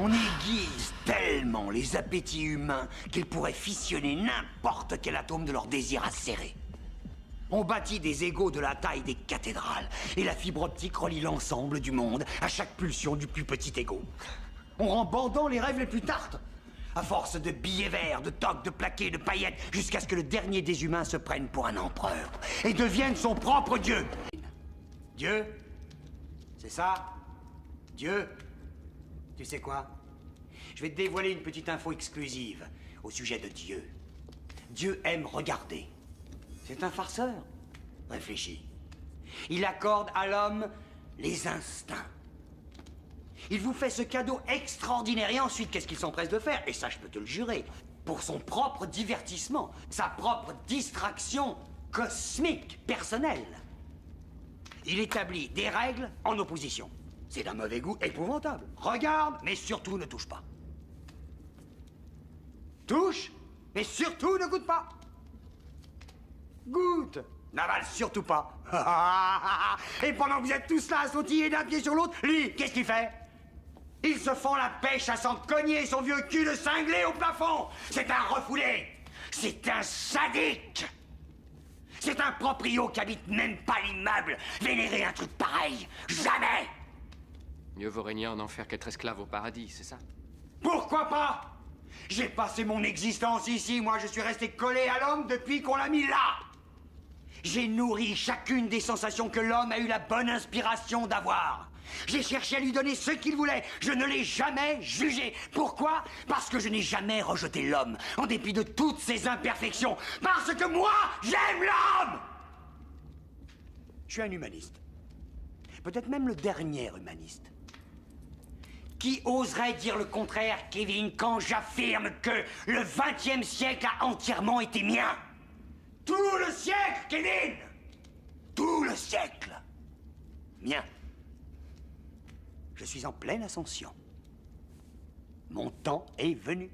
On aiguise tellement les appétits humains qu'ils pourraient fissionner n'importe quel atome de leur désir acéré. On bâtit des égos de la taille des cathédrales, et la fibre optique relie l'ensemble du monde à chaque pulsion du plus petit égo. On rend bandant les rêves les plus tartes, à force de billets verts, de toques, de plaqués, de paillettes, jusqu'à ce que le dernier des humains se prenne pour un empereur et devienne son propre dieu. Dieu? C'est ça? Dieu? Tu sais quoi? Je vais te dévoiler une petite info exclusive au sujet de Dieu. Dieu aime regarder. C'est un farceur. Réfléchis. Il accorde à l'homme les instincts. Il vous fait ce cadeau extraordinaire et ensuite, qu'est-ce qu'il s'empresse de faire? Et ça, je peux te le jurer, pour son propre divertissement, sa propre distraction cosmique, personnelle. Il établit des règles en opposition. C'est d'un mauvais goût épouvantable. Regarde, mais surtout ne touche pas. Touche, mais surtout ne goûte pas. Goûte, n'avale surtout pas. Et pendant que vous êtes tous là à sautiller d'un pied sur l'autre, lui, qu'est-ce qu'il fait? Il se fend la pêche à s'en cogner son vieux cul de cinglé au plafond. C'est un refoulé. C'est un sadique. C'est un proprio qui habite même pas l'immeuble. Vénérer un truc pareil, jamais. Mieux vaut régner en enfer qu'être esclave au paradis, c'est ça? Pourquoi pas? J'ai passé mon existence ici, moi je suis resté collé à l'homme depuis qu'on l'a mis là. J'ai nourri chacune des sensations que l'homme a eu la bonne inspiration d'avoir. J'ai cherché à lui donner ce qu'il voulait. Je ne l'ai jamais jugé. Pourquoi? Parce que je n'ai jamais rejeté l'homme, en dépit de toutes ses imperfections. Parce que moi, j'aime l'homme! Je suis un humaniste. Peut-être même le dernier humaniste. Qui oserait dire le contraire, Kevin, quand j'affirme que le XXe siècle a entièrement été mien? Tout le siècle, Kevin! Tout le siècle! Mien. Je suis en pleine ascension. Mon temps est venu.